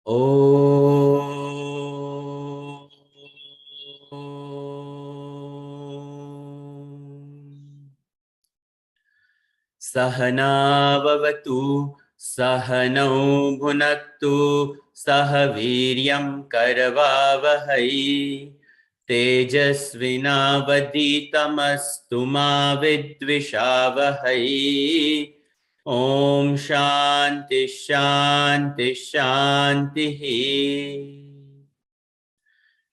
Om Sahana Bhavatu Sahanau Bhunaktu Sahaviryam Karavavahai Tejasvinavaditamastu ma vidvishavahai. Om Shanti Shanti Shanti.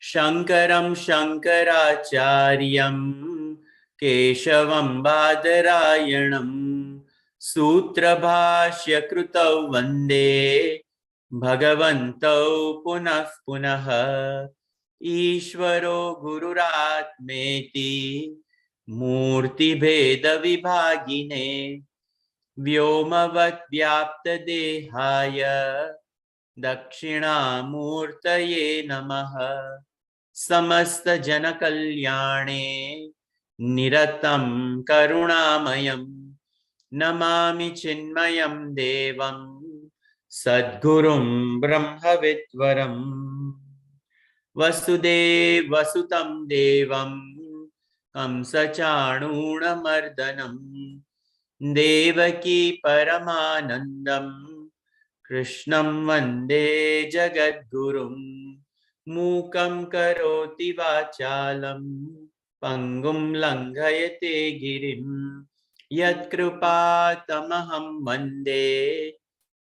Shankaram Shankaracharyam Keshavam Badarayanam Sutra Bhashya Krutau Vande Bhagavantau Punah Punah Ishvaro Gururatmeti Murti Bheda Vibhagine Vyomavat Vyapta Dehaya Dakshina Namaha समस्त जन कल्याणे निरतं करुणामयं नमामि चिन्मयं देवं सद्गुरुं ब्रह्मविद्वरं वसुदेव वसुतं देवं कंसचाणूरमर्दनं देवकी परमानन्दं कृष्णं वन्दे जगद्गुरुं मूकं करोति वाचालं पंगुं लंघयते गिरिं यत्कृपातमहं वन्दे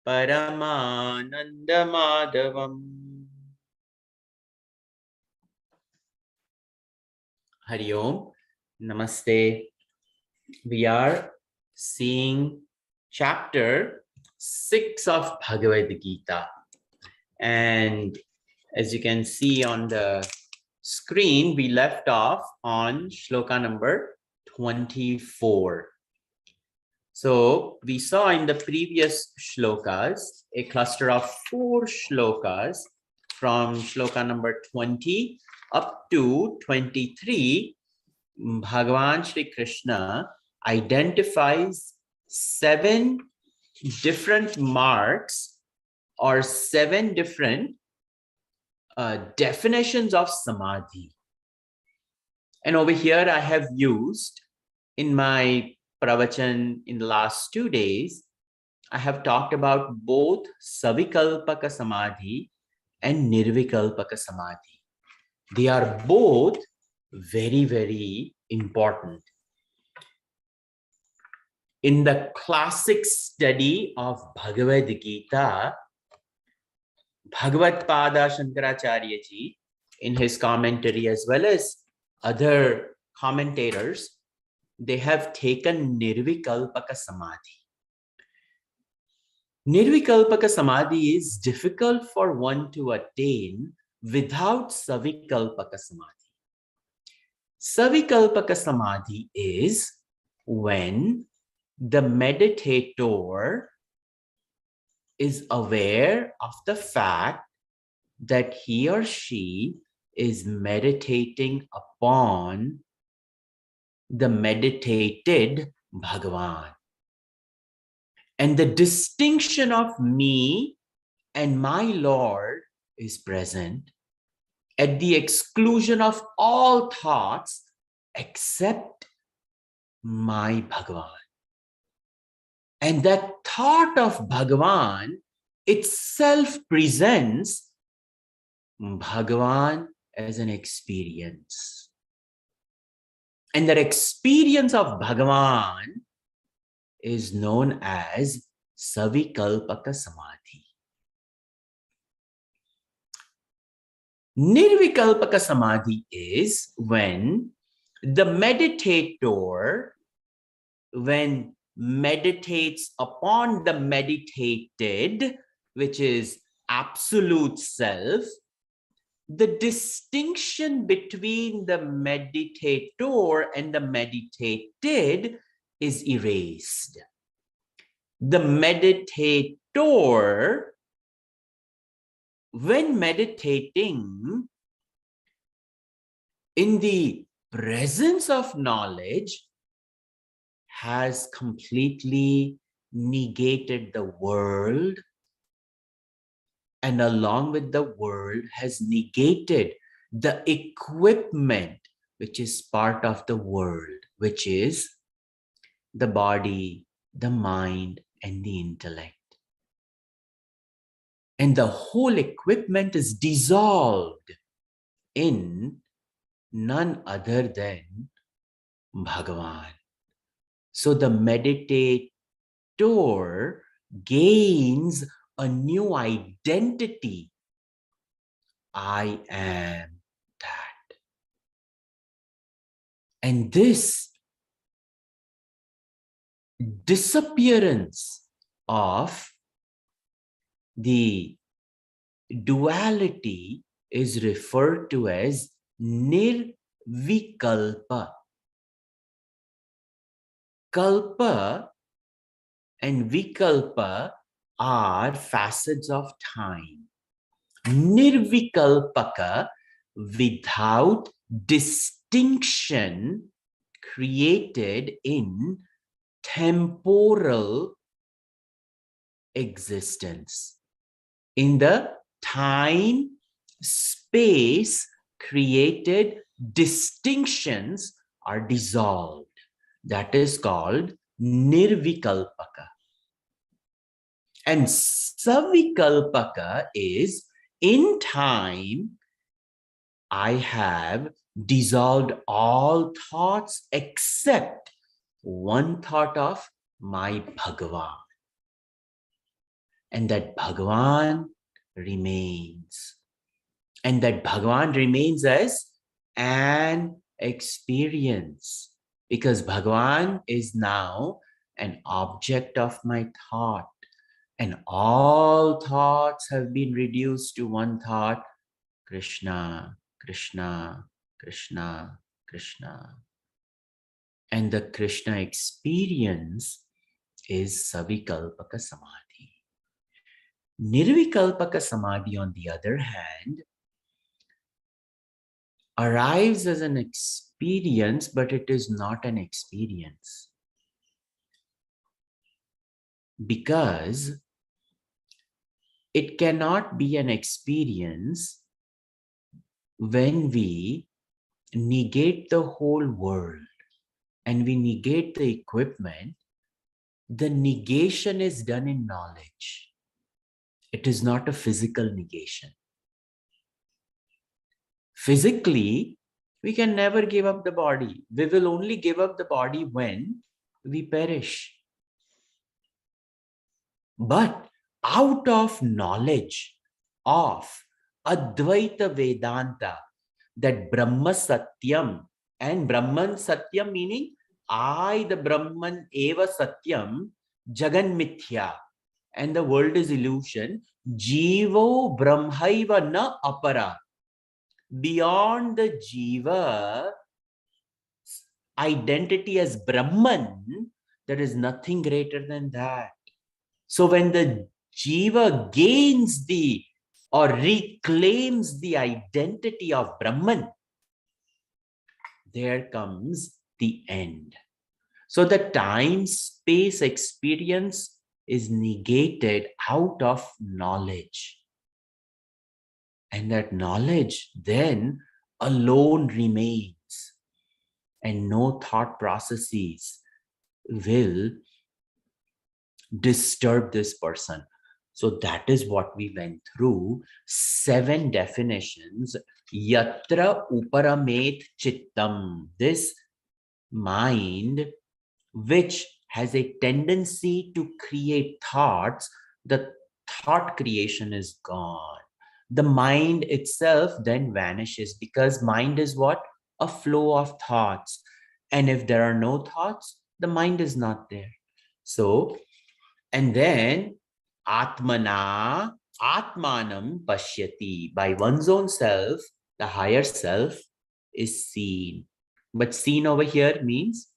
परमानन्दमाधवम्. Hari Om, Namaste. We are seeing chapter 6 of Bhagavad Gita, and as you can see on the screen, we left off on shloka number 24. So we saw in the previous shlokas a cluster of 4 shlokas from shloka number 20 up to 23. Bhagavan Shri Krishna identifies 7 different marks or 7 different definitions of samadhi. And over here I have used in my pravachan in the last 2 days, I have talked about both savikalpaka samadhi and nirvikalpaka samadhi. They are both very, very important. In the classic study of Bhagavad Gita, Bhagavad Pada Shankaracharya ji, in his commentary as well as other commentators, they have taken Nirvikalpaka Samadhi. Nirvikalpaka Samadhi is difficult for one to attain without Savikalpaka Samadhi. Savikalpaka Samadhi is when the meditator is aware of the fact that he or she is meditating upon the meditated Bhagavan. And the distinction of me and my Lord is present at the exclusion of all thoughts except my Bhagavan. And that thought of Bhagavan itself presents Bhagavan as an experience. And that experience of Bhagavan is known as Savikalpaka Samadhi. Nirvikalpaka Samadhi is when the meditator, when meditates upon the meditated, which is absolute self, the distinction between the meditator and the meditated is erased. The meditator, when meditating in the presence of knowledge, has completely negated the world and along with the world has negated the equipment which is part of the world, which is the body, the mind, and the intellect. And the whole equipment is dissolved in none other than Bhagavan. So the meditator gains a new identity. I am that. And this disappearance of the duality is referred to as nirvikalpa. Kalpa and vikalpa are facets of time. Nirvikalpaka, without distinction created in temporal existence. In the time, space created, distinctions are dissolved. That is called nirvikalpaka. And savikalpaka is, in time, I have dissolved all thoughts except one thought of my Bhagavan. And that Bhagavan remains. And that Bhagavan remains as an experience. Because Bhagavan is now an object of my thought. And all thoughts have been reduced to one thought: Krishna, Krishna, Krishna, Krishna. And the Krishna experience is Savikalpaka Samadhi. Nirvikalpaka Samadhi, on the other hand, arrives as an experience, but it is not an experience. Because it cannot be an experience when we negate the whole world and we negate the equipment. The negation is done in knowledge. It is not a physical negation. Physically, we can never give up the body. We will only give up the body when we perish. But out of knowledge of Advaita Vedanta, that Brahma Satyam, and Brahman Satyam meaning I, the Brahman Eva Satyam, Jagan Mithya, and the world is illusion, Jivo Brahmaiva na apara. Beyond the Jiva identity as Brahman, there is nothing greater than that. So when the Jiva gains the or reclaims the identity of Brahman, there comes the end. So the time-space experience is negated out of knowledge. And that knowledge then alone remains. And no thought processes will disturb this person. So that is what we went through. 7 definitions. Yatra uparamet chittam. This mind, which has a tendency to create thoughts, the thought creation is gone. The mind itself then vanishes, because mind is what? A flow of thoughts. And if there are no thoughts, the mind is not there. So, and then Atmana, Atmanam Pashyati. By one's own self, the higher self is seen. But seen over here means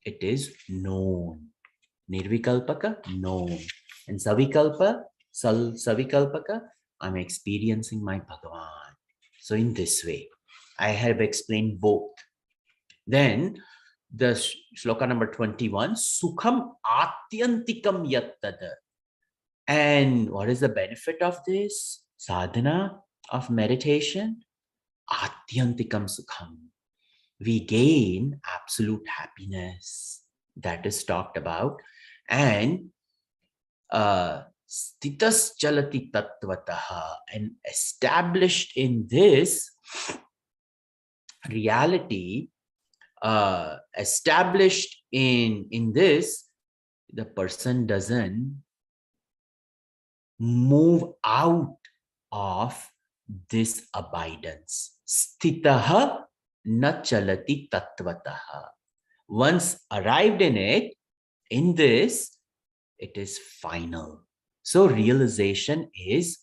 it is known. Nirvikalpaka, known. And Savikalpaka, I'm experiencing my Bhagavan. So in this way, I have explained both. Then the shloka number 21, Sukham Atyantikam Yattada. And what is the benefit of this? sadhana of meditation, atyantikam sukham. We gain absolute happiness. That is talked about. And stitas chalati tattvataha, and established in this reality, established in this, the person doesn't move out of this abidance. Sthitaha na chalati tattvataha. Once arrived in this, it is final. So realization is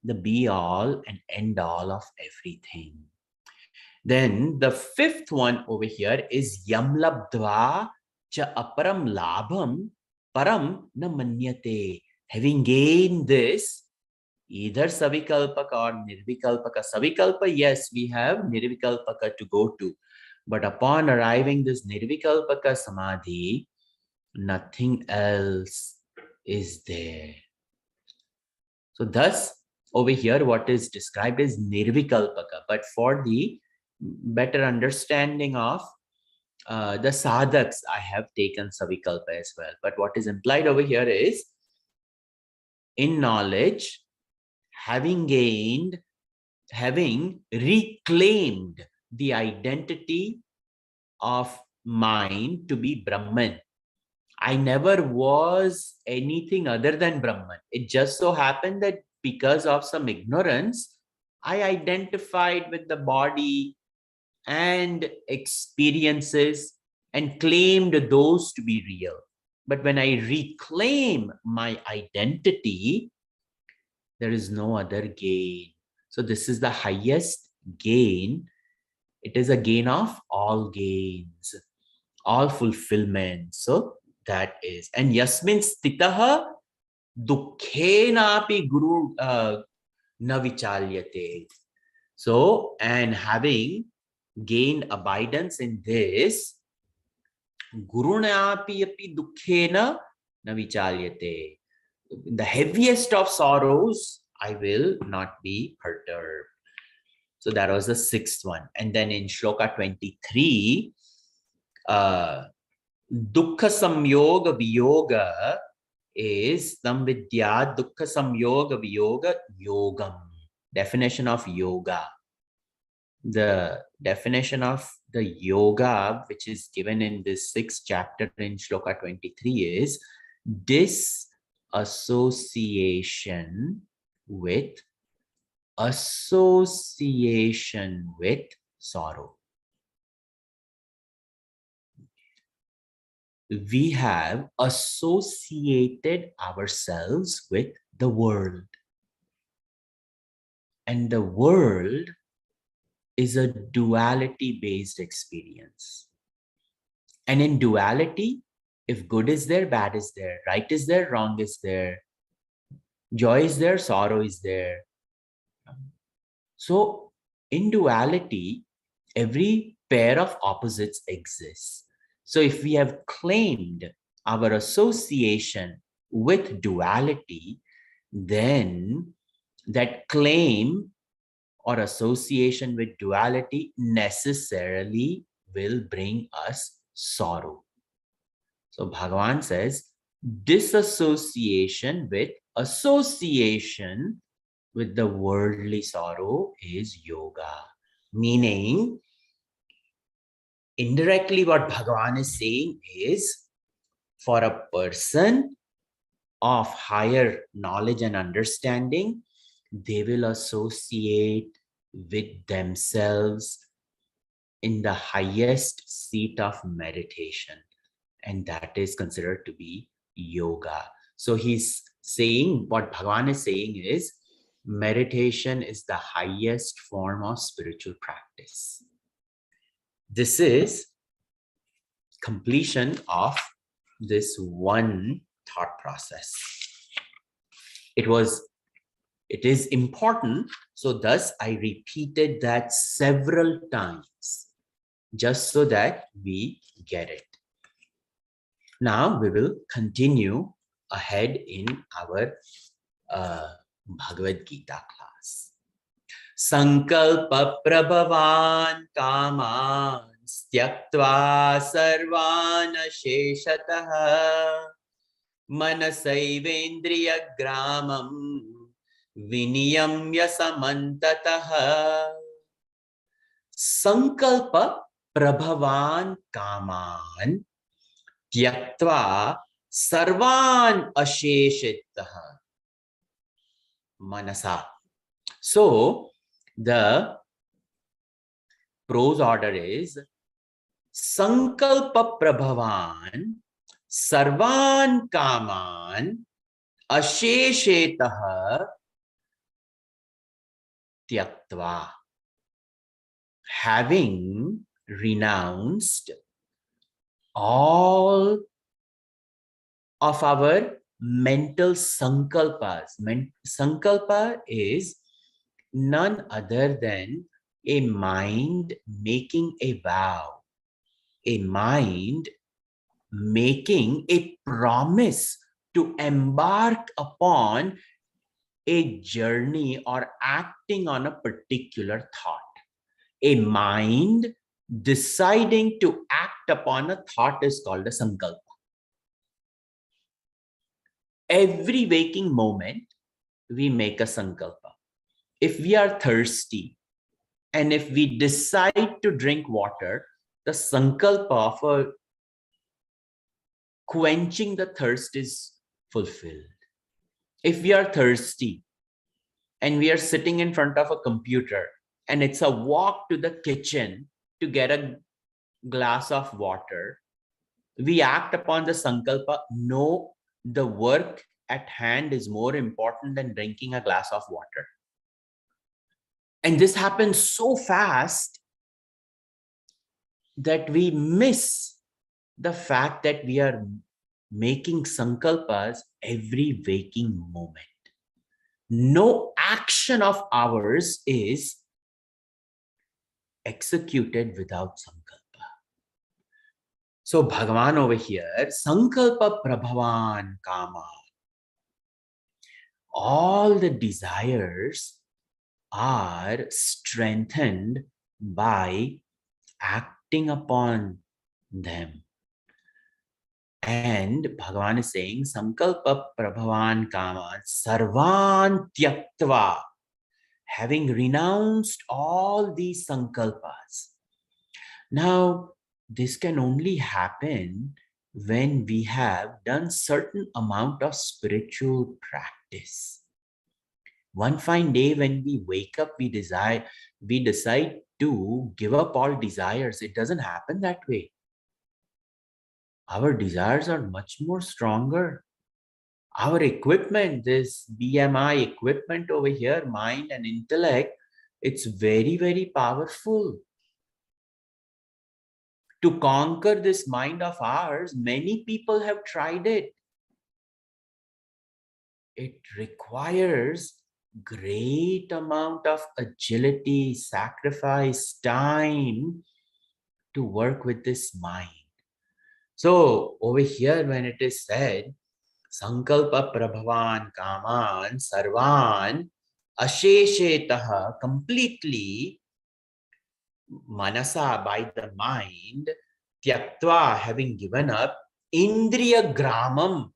the be all and end all of everything. Then the fifth one over here is yam labdva cha aparam labham param na manyate. Having gained this, either savikalpaka or nirvikalpaka. Savikalpa, yes, we have nirvikalpaka to go to. But upon arriving this nirvikalpaka samadhi, nothing else is there. So thus, over here, what is described as nirvikalpaka. But for the better understanding of the sadhaks, I have taken savikalpa as well. But what is implied over here is, in knowledge, having gained, having reclaimed the identity of mind to be Brahman. I never was anything other than Brahman. It just so happened that because of some ignorance, I identified with the body and experiences and claimed those to be real. But when I reclaim my identity, there is no other gain. So this is the highest gain. It is a gain of all gains, all fulfillment. So that is. And yasmin stitaha dukkhenapi guru na vichalyate. So, and having gained abidance in this, gurunapi api dukkhena na vichalyate. The heaviest of sorrows, I will not be perturbed. So that was the sixth one. And then in Shloka 23, Dukkha Samyoga Viyoga is Tam Vidya Dukkha Samyoga Viyoga Yogam. Definition of yoga. The definition of the yoga, which is given in this sixth chapter in Shloka 23, is disassociation with sorrow. We have associated ourselves with the world. And the world is a duality-based experience. And in duality, if good is there, bad is there, right is there, wrong is there, joy is there, sorrow is there. So in duality, every pair of opposites exists. So if we have claimed our association with duality, then that claim or association with duality necessarily will bring us sorrow. So Bhagavan says, disassociation with association with the worldly sorrow is yoga. Meaning, indirectly what Bhagavan is saying is, for a person of higher knowledge and understanding, they will associate with themselves in the highest seat of meditation. And that is considered to be yoga. So he's saying, what Bhagavan is saying is, meditation is the highest form of spiritual practice. This is completion of this one thought process. It is important, so thus I repeated that several times, just so that we get it. Now we will continue ahead in our Bhagavad Gita class. Sankalpa prabhavan kaman tyaktva sarvan sheshatah manasaivendriya gramam viniyamya samantatah. Sankalpa prabhavan kaman tyaktva sarvan asheshitah manasa. So the prose order is Sankalpa prabhavan sarvan kaman asheshetah tyaktva. Having renounced all of our mental sankalpas. Sankalpa is none other than a mind making a vow, a mind making a promise to embark upon a journey or acting on a particular thought. A mind deciding to act upon a thought is called a sankalpa. Every waking moment, we make a sankalpa. If we are thirsty and if we decide to drink water, the sankalpa for quenching the thirst is fulfilled. If we are thirsty and we are sitting in front of a computer and it's a walk to the kitchen to get a glass of water, we act upon the sankalpa, no, the work at hand is more important than drinking a glass of water. And this happens so fast that we miss the fact that we are making sankalpas every waking moment. No action of ours is executed without sankalpa. So Bhagavan over here, sankalpa prabhavan kama. All the desires are strengthened by acting upon them. And Bhagavan is saying, Sankalpa Prabhavan Kaman Sarvan Tyaktva, having renounced all these sankalpas. Now, this can only happen when we have done certain amount of spiritual practice. One fine day when we wake up, we decide to give up all desires. It doesn't happen that way. Our desires are much more stronger. Our equipment, this BMI equipment over here, mind and intellect, it's very, very powerful. To conquer this mind of ours, many people have tried it. It requires great amount of agility, sacrifice, time to work with this mind. So over here, when it is said, Sankalpa Prabhavan Kaman Sarvan Asheshetaha, completely Manasa, by the mind, Tyaktva, having given up, Indriya Gramam,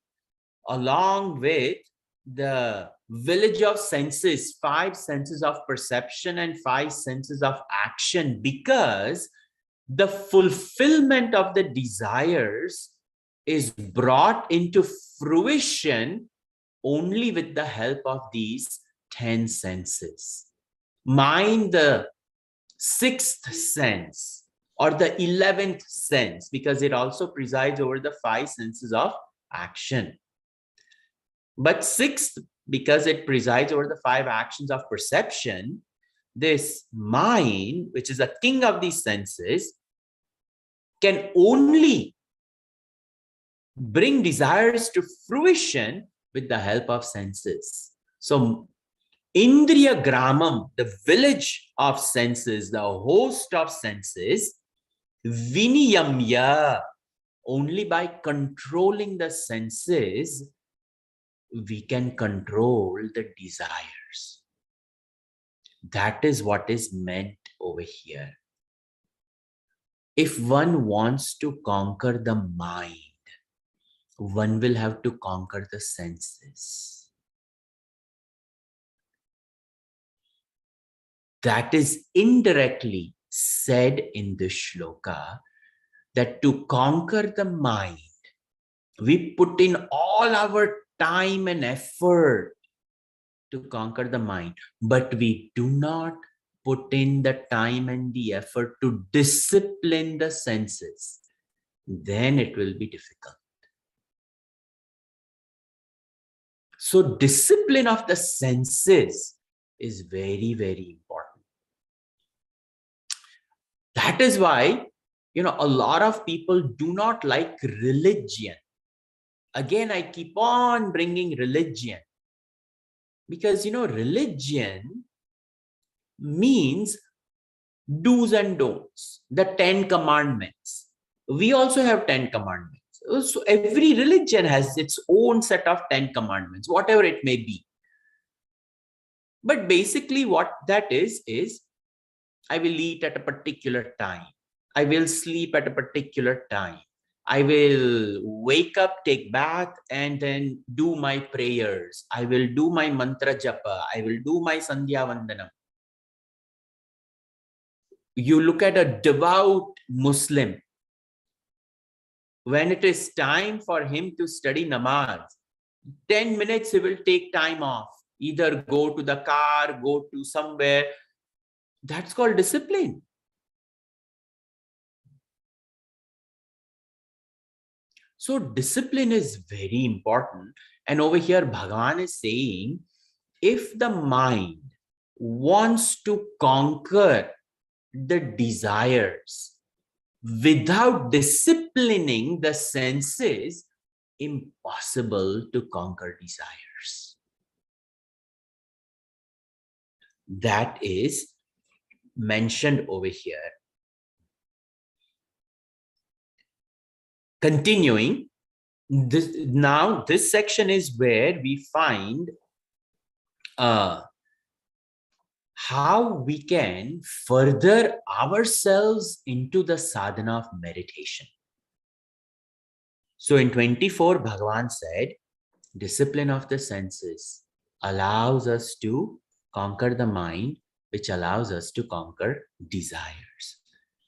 along with the village of senses, 5 senses of perception and 5 senses of action, because the fulfillment of the desires is brought into fruition only with the help of these 10 senses. Mind the 6th sense or the 11th sense, because it also presides over the 5 senses of action. But 6th, because it presides over the 5 actions of perception, this mind, which is the king of these senses, can only bring desires to fruition with the help of senses. So Indriya Gramam, the village of senses, the host of senses, Viniyamya, only by controlling the senses we can control the desires. That is what is meant over here. If one wants to conquer the mind, one will have to conquer the senses. That is indirectly said in the shloka, that to conquer the mind, we put in all our time and effort to conquer the mind, but we do not put in the time and the effort to discipline the senses. Then it will be difficult. So discipline of the senses is very, very important. That is why, a lot of people do not like religion. Again, I keep on bringing religion because, religion means do's and don'ts, the 10 commandments. We also have 10 commandments. So every religion has its own set of 10 commandments, whatever it may be. But basically what that is I will eat at a particular time. I will sleep at a particular time. I will wake up, take bath, and then do my prayers. I will do my mantra japa. I will do my sandhya vandanam. You look at a devout Muslim, when it is time for him to study namaz, 10 minutes he will take time off. Either go to the car, go to somewhere. That's called discipline. So discipline is very important. And over here, Bhagavan is saying, if the mind wants to conquer the desires without disciplining the senses, impossible to conquer desires. That is mentioned over here. Continuing, this section is where we find how we can further ourselves into the sadhana of meditation. So in 24, Bhagavan said, discipline of the senses allows us to conquer the mind, which allows us to conquer desires.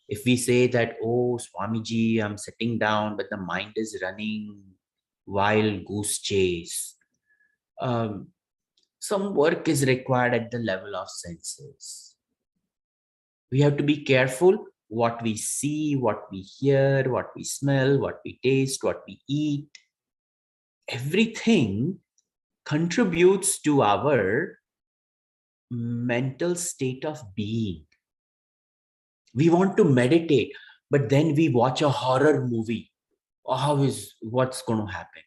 If we say that, oh, Swamiji, I'm sitting down, but the mind is running wild goose chase, some work is required at the level of senses. We have to be careful what we see, what we hear, what we smell, what we taste, what we eat. Everything contributes to our mental state of being. We want to meditate, but then we watch a horror movie. What's going to happen?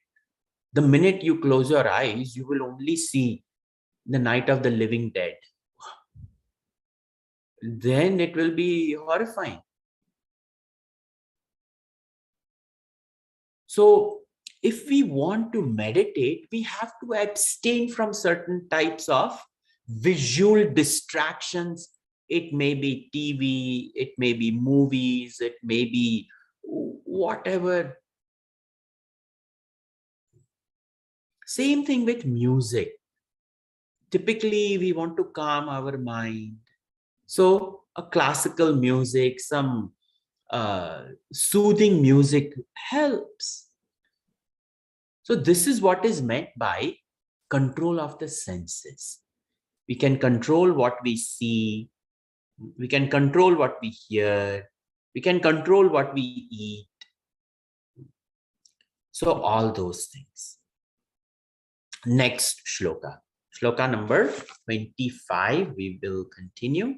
The minute you close your eyes, you will only see the Night of the Living Dead. Then it will be horrifying. So if we want to meditate, we have to abstain from certain types of visual distractions. It may be TV, it may be movies, it may be whatever. Same thing with music. Typically, we want to calm our mind. So a classical music, some soothing music helps. So this is what is meant by control of the senses. We can control what we see. We can control what we hear. We can control what we eat. So all those things. Next shloka. Shloka number 25. We will continue.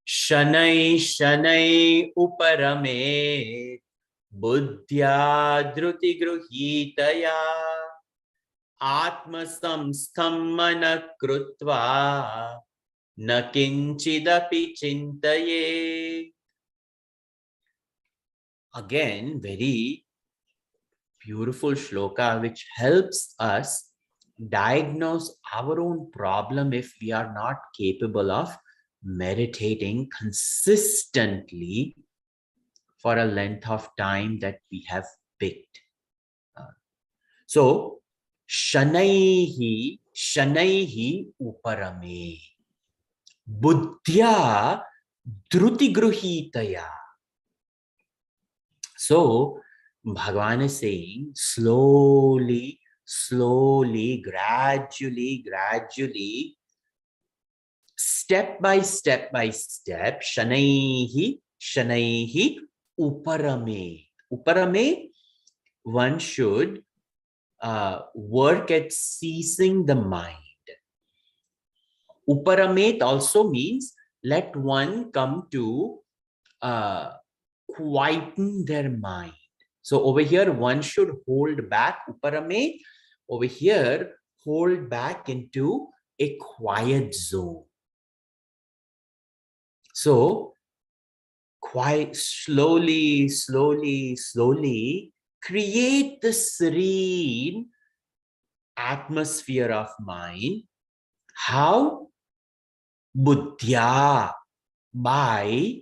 Shanai Shanai Uparame Buddhya Dhruti Gruhitaya Atma Samstham Mana Krutva Na Kinchidapi Chintaye. Again, very beautiful shloka which helps us diagnose our own problem if we are not capable of meditating consistently for a length of time that we have picked. So, shanaihi uparame, buddhya dhrutigruhitaya. So, Bhagavan is saying slowly, gradually, step by step, shanaihi uparame. Uparame, one should work at ceasing the mind. Uparamet also means let one come to quieten their mind. So over here, one should hold back, uparame. Over here, hold back into a quiet zone. So quite slowly, create the serene atmosphere of mind. How? Buddhya, by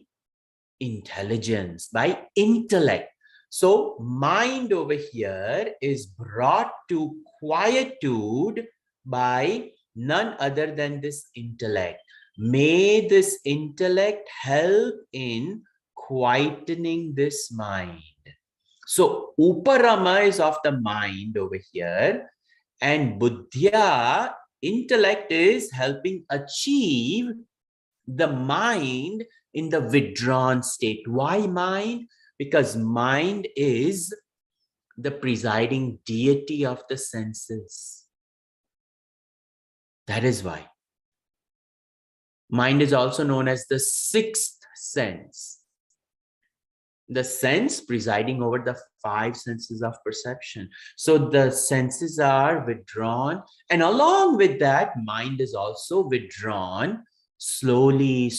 intelligence, by intellect. So mind over here is brought to quietude by none other than this intellect. May this intellect help in quietening this mind. So uparama is of the mind over here, and buddhya, intellect, is helping achieve the mind in the withdrawn state. Why mind? Because mind is the presiding deity of the senses. That is why. Mind is also known as the sixth sense. The sense presiding over the five senses of perception. So the senses are withdrawn, and along with that, mind is also withdrawn slowly,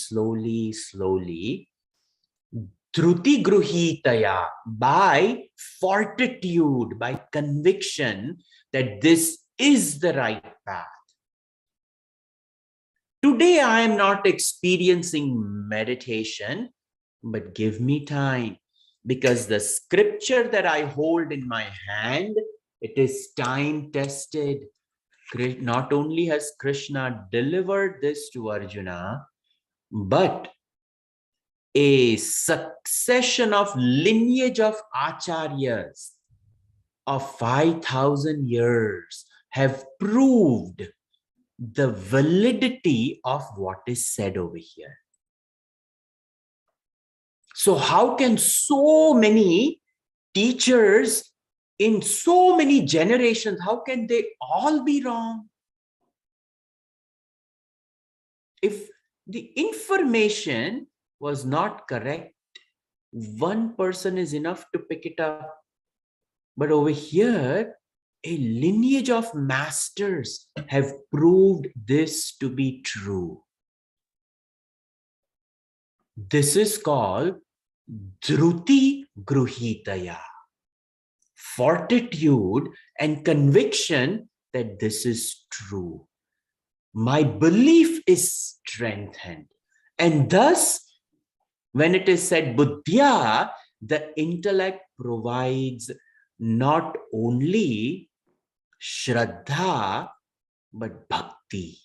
Dhruti gruhitaya, by fortitude, by conviction that this is the right path. Today I am not experiencing meditation, but give me time, because the scripture that I hold in my hand, it is time tested. Not only has Krishna delivered this to Arjuna, but a succession of lineage of acharyas of 5,000 years have proved the validity of what is said over here. So how can so many teachers in so many generations, how can they all be wrong? If the information was not correct, one person is enough to pick it up. But over here, a lineage of masters have proved this to be true. This is called dhruti gruhitaya, fortitude and conviction that this is true. My belief is strengthened. And thus, when it is said buddhya, the intellect provides not only shraddha, but bhakti.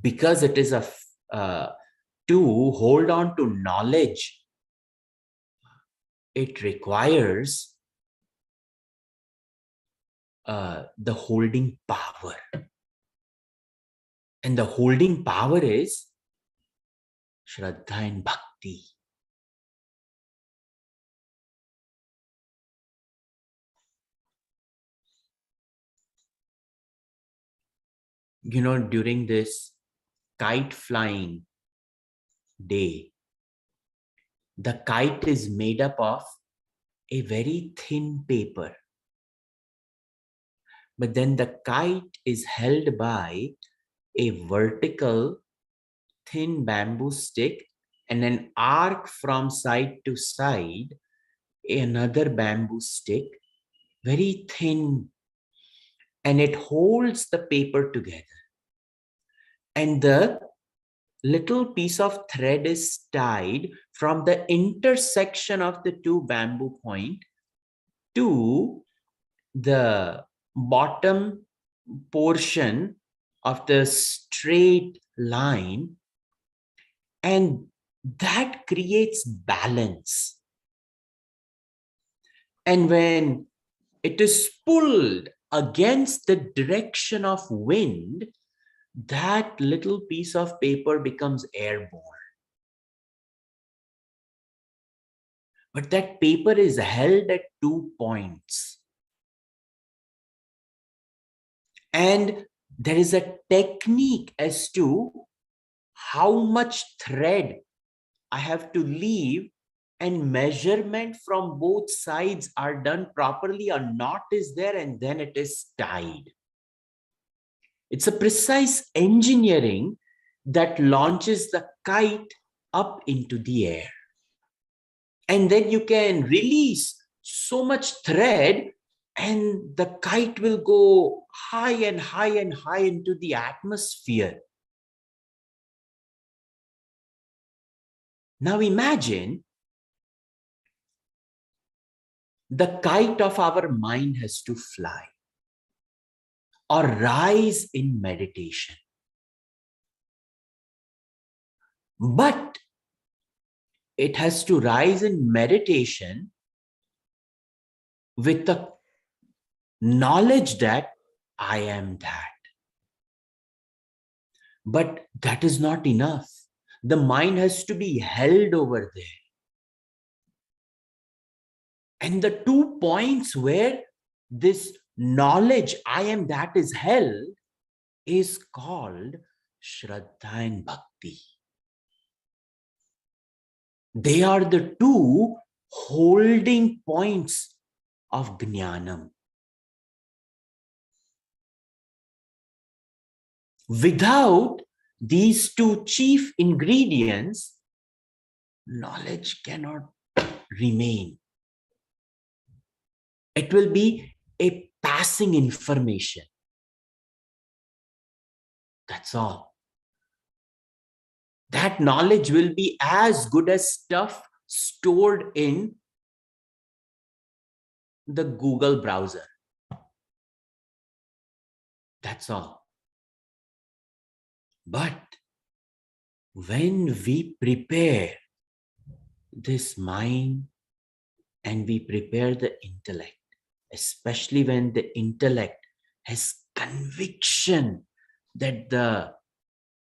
Because it is to hold on to knowledge, it requires the holding power. And the holding power is shraddha and bhakti. You know, during this kite flying day, the kite is made up of a very thin paper. But then the kite is held by a vertical thin bamboo stick and an arc from side to side, another bamboo stick, very thin, and it holds the paper together. And the little piece of thread is tied from the intersection of the two bamboo points to the bottom portion of the straight line, and that creates balance. And when it is pulled against the direction of wind, that little piece of paper becomes airborne. But that paper is held at 2 points. And there is a technique as to how much thread I have to leave, and measurement from both sides are done properly. A knot is there and then it is tied. It's a precise engineering that launches the kite up into the air. And then you can release so much thread and the kite will go high and high and high into the atmosphere. Now imagine the kite of our mind has to fly or rise in meditation. But it has to rise in meditation with the knowledge that I am that. But that is not enough. The mind has to be held over there. And the 2 points where this knowledge, I am that, is held is called Shraddha and Bhakti. They are the 2 holding points of Jnanam. Without these 2 chief ingredients, knowledge cannot remain. It will be a passing information. That's all. That knowledge will be as good as stuff stored in the Google browser. That's all. But when we prepare this mind and we prepare the intellect, especially when the intellect has conviction that the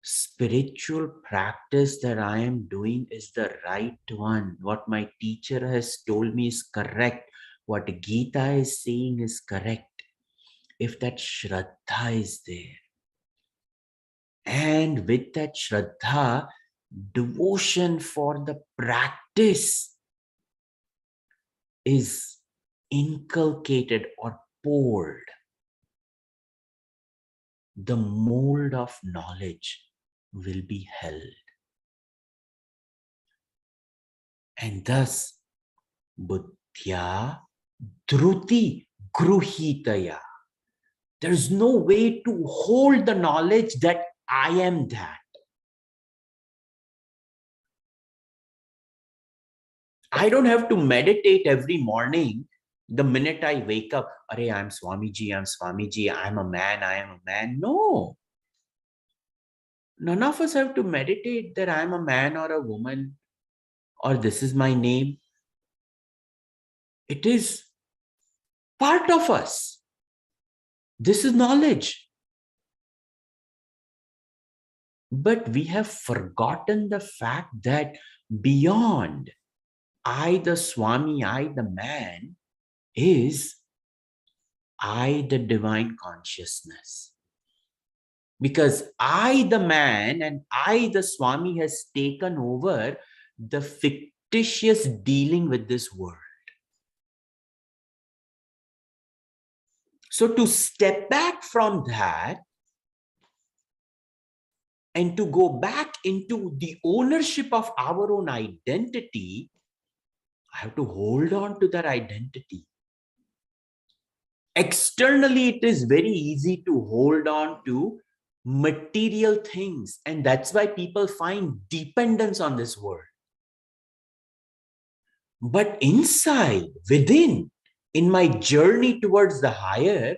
spiritual practice that I am doing is the right one, what my teacher has told me is correct, what Gita is saying is correct, if that Shraddha is there, and with that Shraddha, devotion for the practice is inculcated or poured, the mold of knowledge will be held. And thus, buddhya dhruti gruhitaya. There is no way to hold the knowledge that I am that. I don't have to meditate every morning. The minute I wake up, Arey, I'm Swamiji, I'm a man, I am a man. No. None of us have to meditate that I'm a man or a woman or this is my name. It is part of us. This is knowledge. But we have forgotten the fact that beyond I, the Swami, I, the man, is I, the divine consciousness. Because I, the man, and I, the Swami, has taken over the fictitious dealing with this world. So to step back from that And to go back into the ownership of our own identity, I have to hold on to that identity. Externally, it is very easy to hold on to material things. And that's why people find dependence on this world. But inside, within, in my journey towards the higher,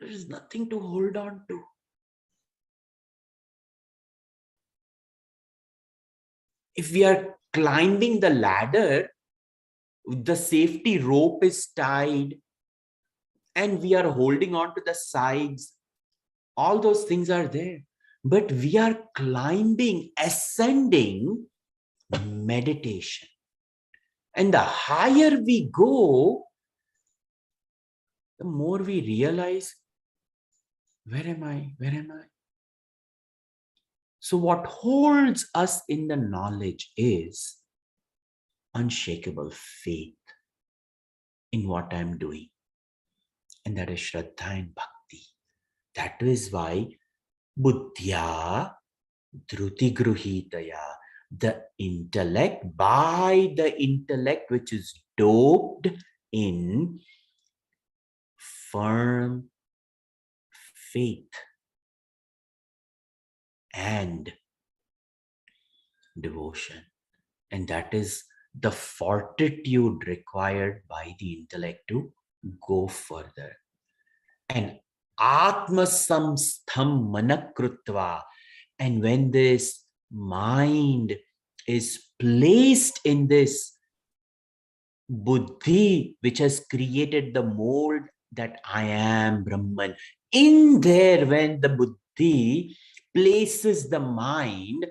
there is nothing to hold on to. If we are climbing the ladder, the safety rope is tied, and we are holding on to the sides, all those things are there. But we are climbing, ascending meditation. And the higher we go, the more we realize, where am I? Where am I? So what holds us in the knowledge is unshakable faith in what I'm doing. And that is Shraddha and Bhakti. That is why Buddhya Dhruti Gruhitaya, the intellect, by the intellect which is doped in firm faith and devotion. And that is the fortitude required by the intellect to go further. And Atma samstham manakrutva. And when this mind is placed in this buddhi, which has created the mold that I am Brahman, in there, when the buddhi places the mind,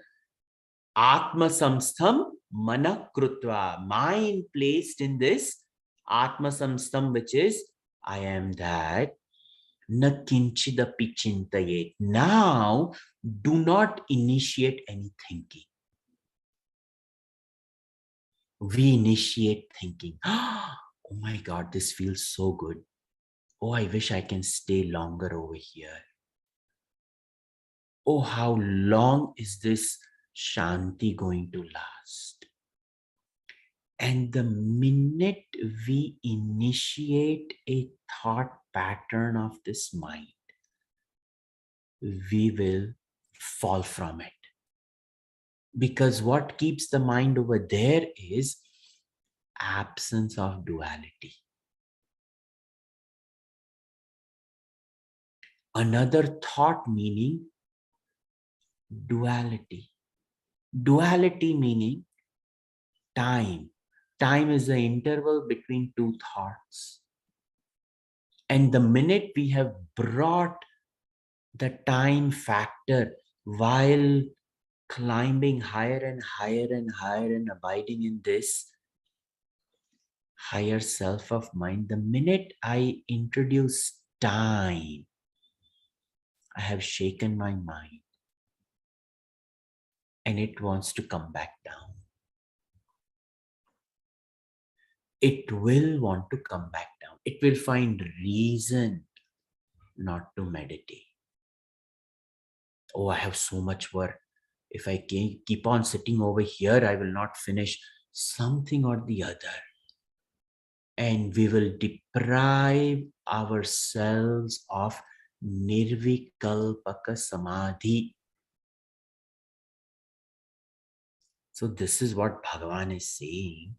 Atma samstham mana krutva, mind placed in this Atma samstham, which is I am that, na kinchidapi chintayet. Now, do not initiate any thinking. We initiate thinking. Oh my God, this feels so good. Oh, I wish I can stay longer over here. Oh, how long is this Shanti going to last? And the minute we initiate a thought pattern of this mind, we will fall from it. Because what keeps the mind over there is absence of duality. Another thought meaning duality. Duality meaning time. Time is the interval between two thoughts. And the minute we have brought the time factor while climbing higher and higher and higher and abiding in this higher self of mind, the minute I introduce time, I have shaken my mind and it wants to come back down. It will want to come back down. It will find reason not to meditate. Oh, I have so much work. If I keep on sitting over here, I will not finish something or the other. And we will deprive ourselves of nirvikalpaka samadhi. So this is what Bhagavan is saying,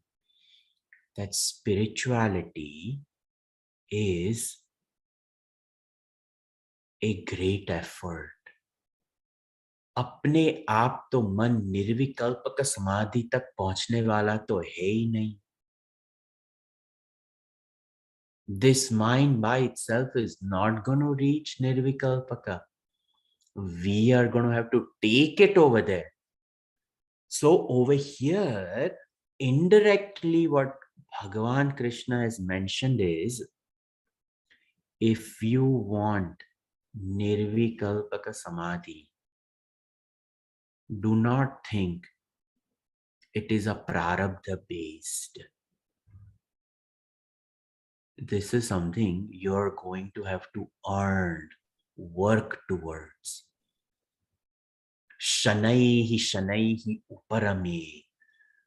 that spirituality is a great effort. अपने आप तो मन निर्विकल्प समाधि तक पहुंचने वाला तो है ही नहीं. This mind by itself is not going to reach nirvikalpaka. We are going to have to take it over there. So over here, indirectly what Bhagavan Krishna has mentioned is, if you want nirvikalpaka samadhi, do not think it is a prarabdha based. This is something you're going to have to earn, work towards. Shanaihi Shanaihi Uparame.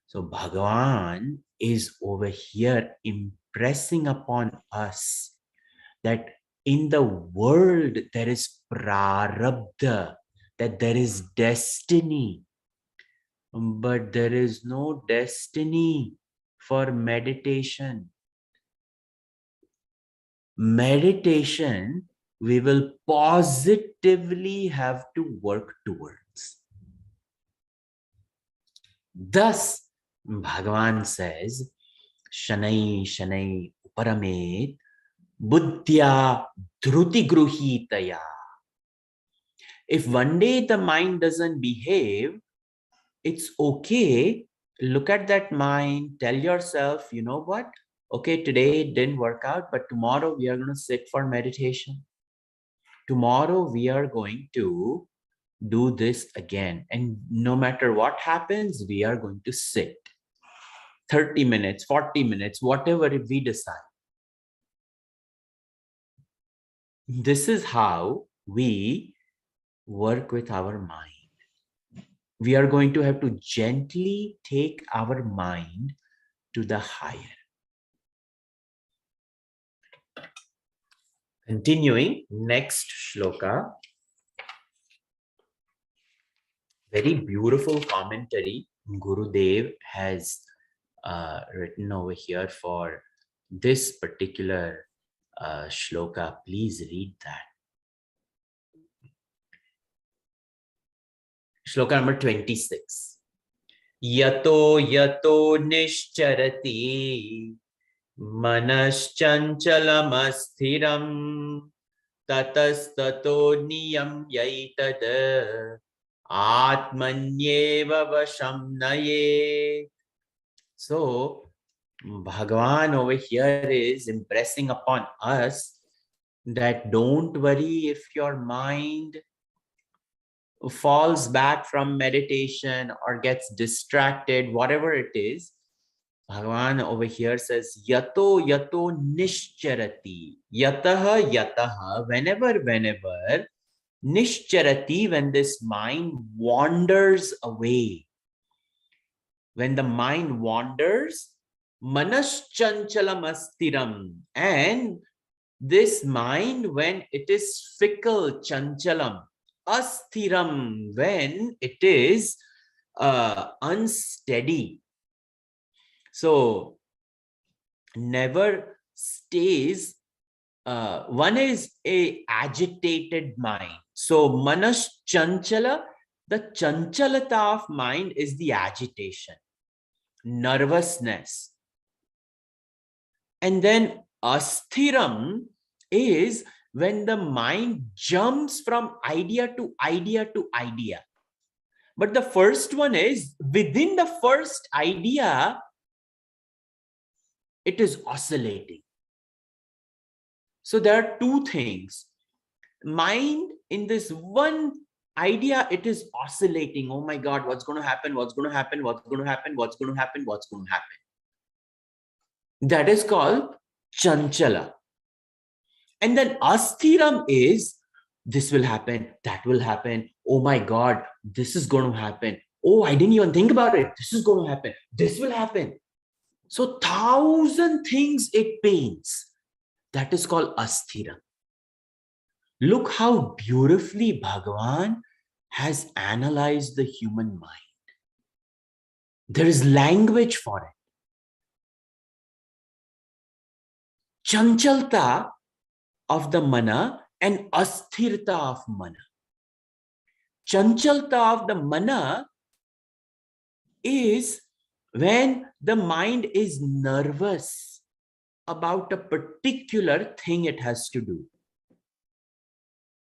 So Bhagavan is over here impressing upon us that in the world there is prarabdha, that there is destiny, but there is no destiny for meditation. Meditation, we will positively have to work towards. Thus, Bhagavan says, Shanai Shanai Uparamet Buddhya Dhruti Gruhitaya. If one day the mind doesn't behave, it's okay. Look at that mind, tell yourself, you know what? Okay, today it didn't work out, but tomorrow we are going to sit for meditation. Tomorrow we are going to do this again. And no matter what happens, we are going to sit 30 minutes, 40 minutes, whatever we decide. This is how we work with our mind. We are going to have to gently take our mind to the higher. Continuing, next shloka. Very beautiful commentary Gurudev has written over here for this particular shloka. Please read that. Shloka number 26. Yato yato nischarati manaschanchalamassthiram tatastato niyam yaitad atmanyeva vasham naye. So Bhagavan over here is impressing upon us that don't worry if your mind falls back from meditation or gets distracted, whatever it is. Bhagavan over here says, Yato yato nischarati. Yataha yataha, whenever, nischarati, when this mind wanders away. When the mind wanders, manaschanchalamastiram. And this mind, when it is fickle, chanchalam, asthiram, when it is unsteady. So never stays. One is a agitated mind. So manas chanchala, the chanchalata of mind is the agitation, nervousness. And then asthiram is when the mind jumps from idea to idea to idea. But the first one is within the first idea, it is oscillating. So there are two things. Mind in this one idea, it is oscillating. Oh my God, what's going to happen? What's going to happen? What's going to happen? What's going to happen? What's going to happen? That is called chanchala. And then asthiram is this will happen, that will happen. Oh my God, this is going to happen. Oh, I didn't even think about it. This is going to happen. This will happen. So 1,000 things it paints. That is called asthiram. Look how beautifully Bhagavan has analyzed the human mind. There is language for it. Chanchalta of the mana and asthirta of mana. Chanchalta of the mana is when the mind is nervous about a particular thing it has to do.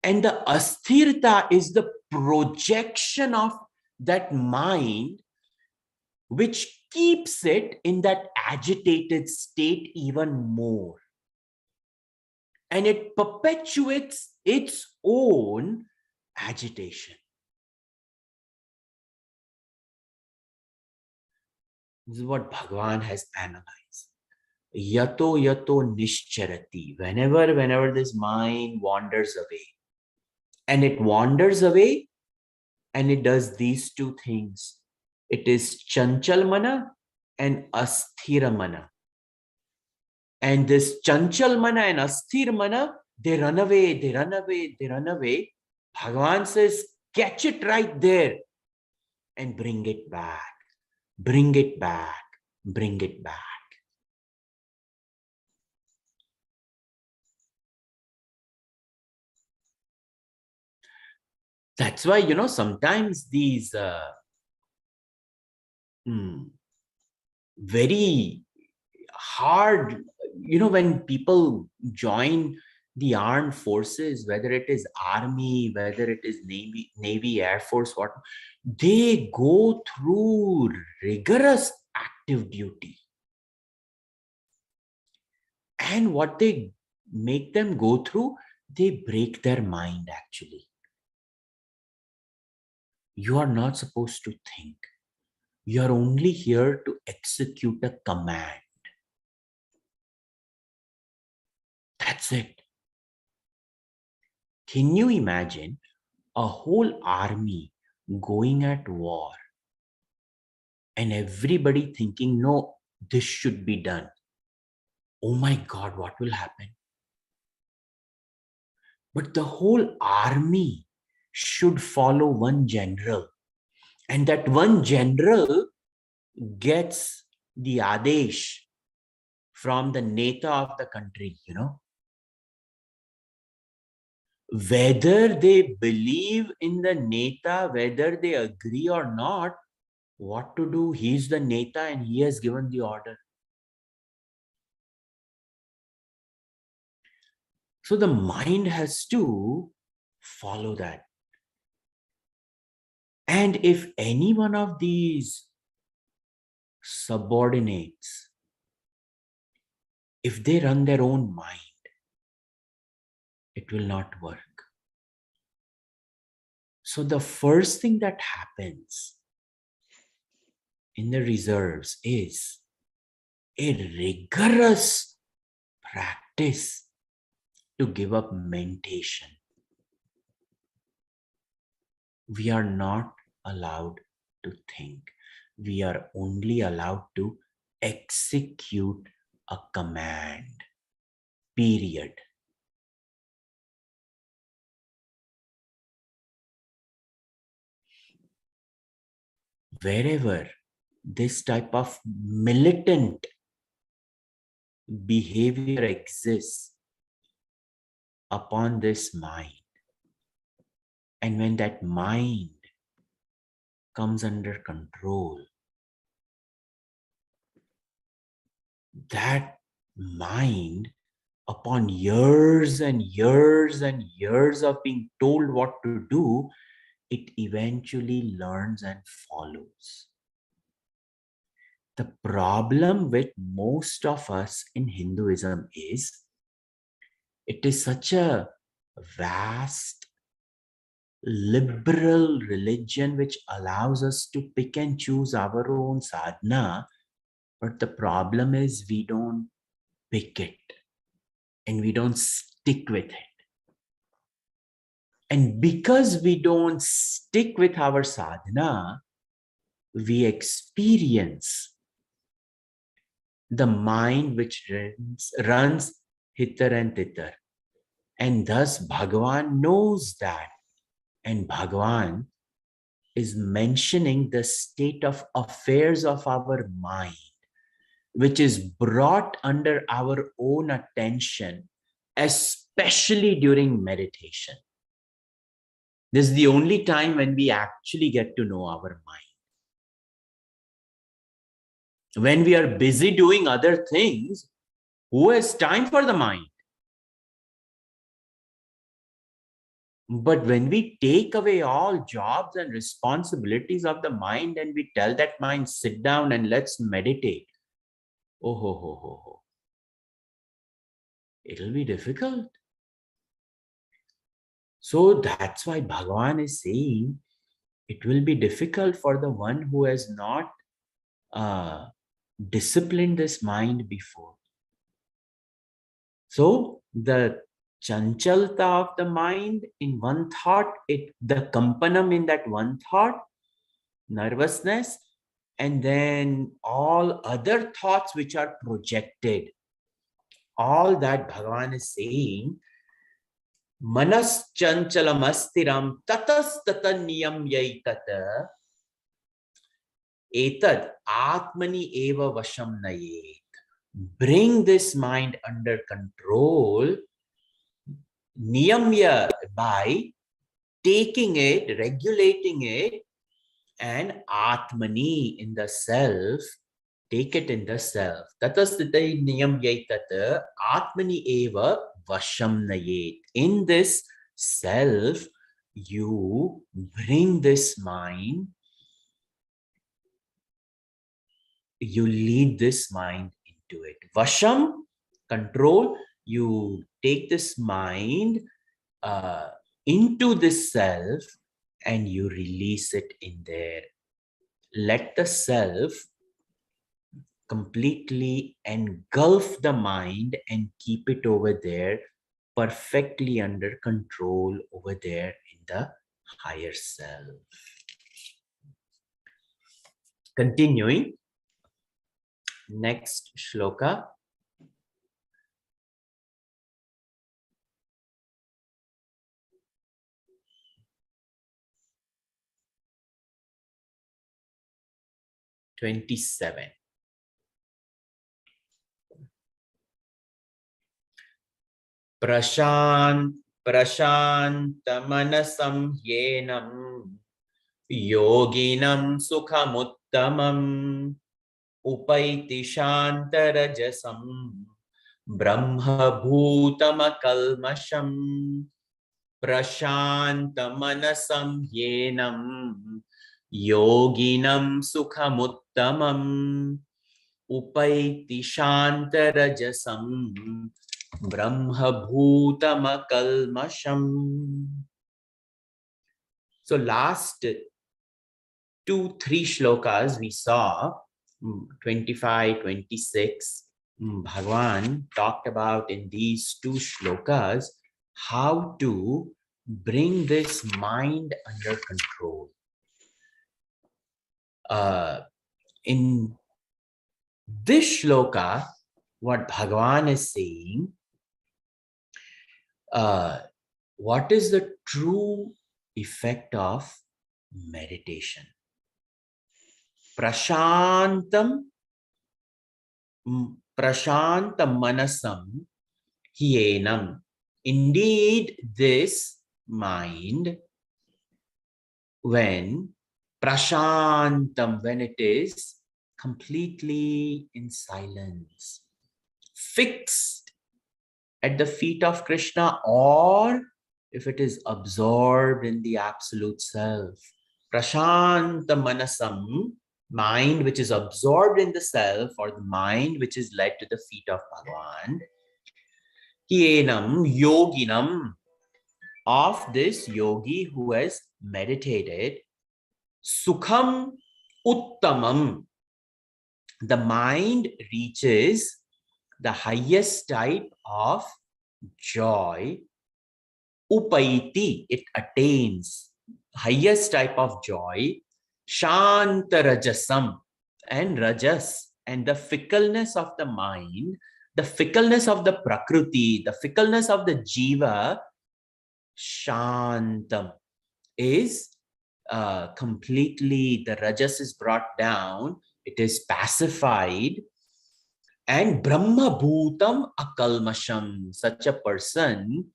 And the asthirta is the projection of that mind which keeps it in that agitated state even more. And it perpetuates its own agitation. This is what Bhagavan has analyzed. Yato yato nischarati. Whenever this mind wanders away, and it wanders away And it does these two things. It is chanchal mana and asthira mana. And this chanchal mana and asthir mana, they run away, they run away, they run away. Bhagavan says, catch it right there and bring it back, bring it back, bring it back. That's why, sometimes these very hard, when people join the armed forces, whether it is army, whether it is navy, air force, what, they go through rigorous active duty. And what they make them go through, they break their mind actually. You are not supposed to think. You are only here to execute a command. That's it. Can you imagine a whole army going at war and everybody thinking, no, this should be done? Oh my God, what will happen? But the whole army should follow one general, and that one general gets the adesh from the neta of the country, Whether they believe in the neta, whether they agree or not, what to do? He's the neta and he has given the order. So the mind has to follow that. And if any one of these subordinates, if they run their own mind, it will not work. So the first thing that happens in the reserves is a rigorous practice to give up mentation. We are not allowed to think. We are only allowed to execute a command. Period. Wherever this type of militant behavior exists upon this mind, and when that mind comes under control, that mind, upon years and years and years of being told what to do, it eventually learns and follows. The problem with most of us in Hinduism is it is such a vast, liberal religion which allows us to pick and choose our own sadhana. But the problem is we don't pick it and we don't stick with it. And because we don't stick with our sadhana, we experience the mind which runs hither and thither. And thus Bhagavan knows that. And Bhagavan is mentioning the state of affairs of our mind, which is brought under our own attention, especially during meditation. This is the only time when we actually get to know our mind. When we are busy doing other things, who has time for the mind? But when we take away all jobs and responsibilities of the mind and we tell that mind, sit down and let's meditate, oh ho ho ho ho, it'll be difficult. So that's why Bhagavan is saying it will be difficult for the one who has not disciplined this mind before. So the chanchalta of the mind in one thought, the kampanam in that one thought, nervousness, and then all other thoughts which are projected. All that Bhagavan is saying, manas chanchalam astiram tatas tatanyam yaitata etad atmani eva vasham nayet. Bring this mind under control, niyamya, by taking it, regulating it, and atmani, in the self, take it in the self. Tatasthita niyam yaitata atmani eva vasham nayet. In this self, you bring this mind, you lead this mind into it. Vasham, control, you take this mind into this self and you release it in there. Let the self completely engulf the mind and keep it over there, perfectly under control over there in the higher self. Continuing, next shloka. (27) Prashantamanasam yenam yoginam sukhamuttamam upaiti shantarajasam brahma bhutamakalmasham. Prashantamanasam yenam yoginam sukhamuttamam upaiti shantarajasam brahma bhutamakalmasham. So last 2-3 shlokas we saw, 25, 26, Bhagavan talked about in these 2 shlokas how to bring this mind under control. In this shloka, what Bhagavan is saying, what is the true effect of meditation? Prashantam manasam hyenam. Indeed, this mind, when prashantam, when it is completely in silence, fixed at the feet of Krishna, or if it is absorbed in the absolute self, prashanta manasam, mind which is absorbed in the self, or the mind which is led to the feet of Bhagavan, hyenam yoginam, of this yogi who has meditated, sukham uttamam, the mind reaches the highest type of joy. Upaiti, it attains highest type of joy. Shanta rajasam, and rajas, and the fickleness of the mind, the fickleness of the prakriti, the fickleness of the jiva, shantam, is completely, the rajas is brought down, it is pacified, and brahma bhutam akalmasham, such a person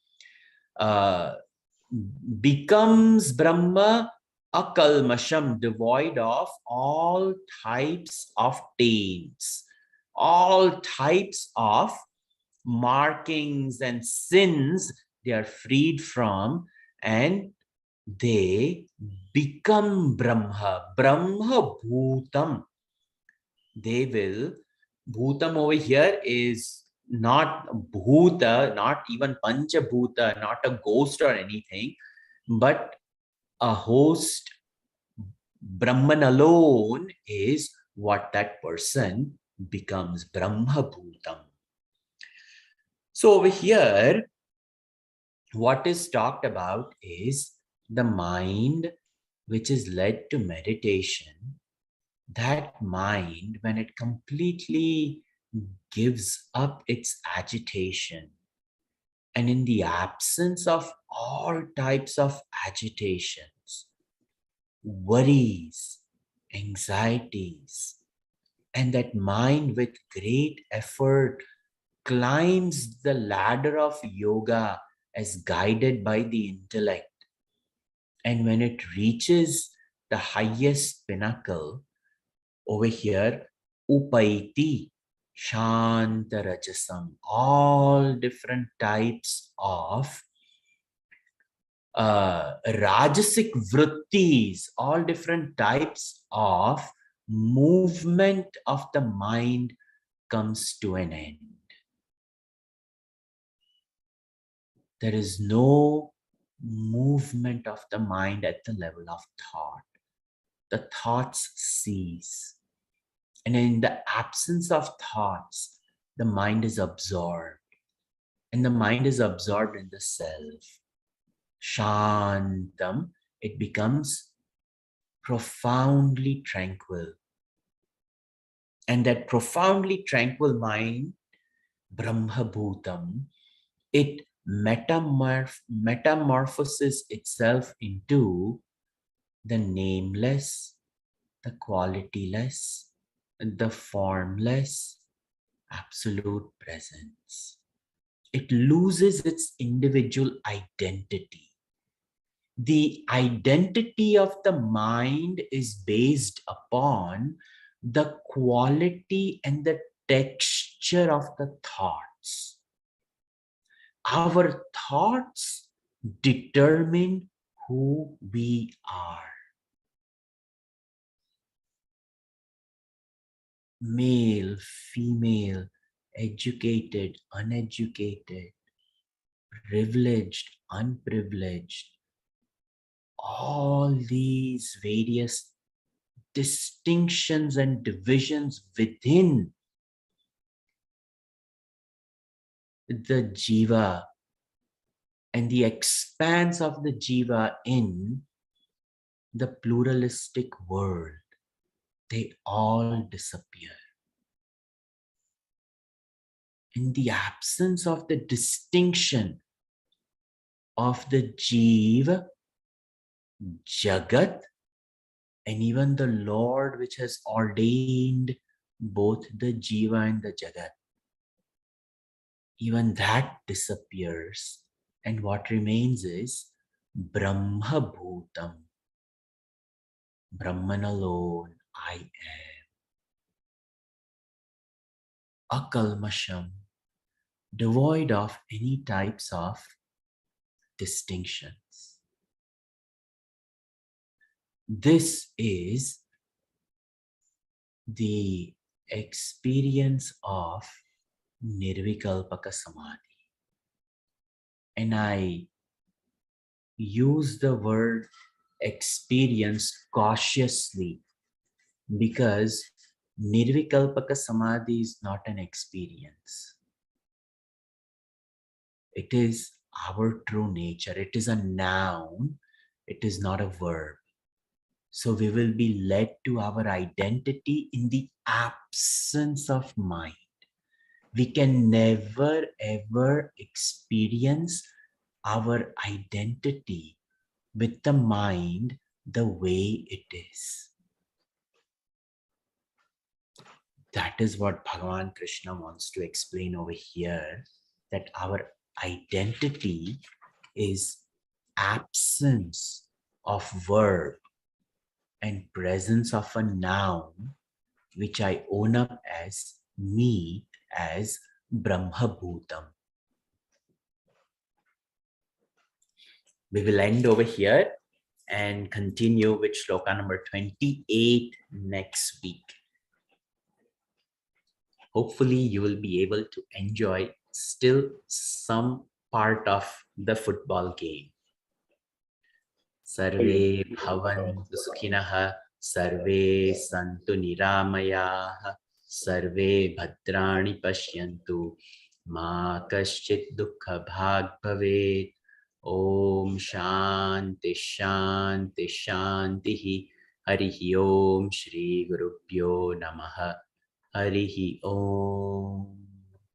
becomes brahma akalmasham, devoid of all types of taints, all types of markings and sins, they are freed from, and they become Brahma. Brahma Bhutam. They will, Bhutam over here is not Bhuta, not even Pancha Bhuta, not a ghost or anything, but a host. Brahman alone is what that person becomes, Brahma Bhutam. So over here, what is talked about is the mind which is led to meditation. That mind, when it completely gives up its agitation, and in the absence of all types of agitations, worries, anxieties, and that mind with great effort climbs the ladder of yoga as guided by the intellect. And when it reaches the highest pinnacle, over here, upaiti, shantarajasam, all different types of rajasic vrittis, all different types of movement of the mind comes to an end. There is no movement of the mind at the level of thought. The thoughts cease. And in the absence of thoughts, the mind is absorbed. And the mind is absorbed in the self. Shantam, it becomes profoundly tranquil. And that profoundly tranquil mind, Brahmabhutam, it metamorphoses itself into the nameless, the qualityless, the formless, absolute presence. It loses its individual identity. The identity of the mind is based upon the quality and the texture of the thoughts. Our thoughts determine who we are. Male, female, educated, uneducated, privileged, unprivileged, all these various distinctions and divisions within the jiva and the expanse of the jiva in the pluralistic world, they all disappear. In the absence of the distinction of the jiva, jagat, and even the Lord which has ordained both the jiva and the jagat, even that disappears. And what remains is Brahma Bhutam. Brahman alone, I am. Akalmasham, devoid of any types of distinctions. This is the experience of Nirvikalpaka Samadhi. And I use the word experience cautiously because Nirvikalpaka Samadhi is not an experience. It is our true nature. It is a noun. It is not a verb. So we will be led to our identity in the absence of mind. We can never ever experience our identity with the mind the way it is. That is what Bhagavan Krishna wants to explain over here, that our identity is absence of verb and presence of a noun, which I own up as me, as Brahma Bhutam. We will end over here and continue with shloka number 28 next week. Hopefully you will be able to enjoy still some part of the football game. Sarve bhavantu sukhinah, sarve santu niramayah, sarve bhadrani pashyantu, ma kaschit dukkha bhag bhavet, Om Shanti Shanti Shanti. Harihi Om Shri Gurubhyo Namaha. Harihi Om.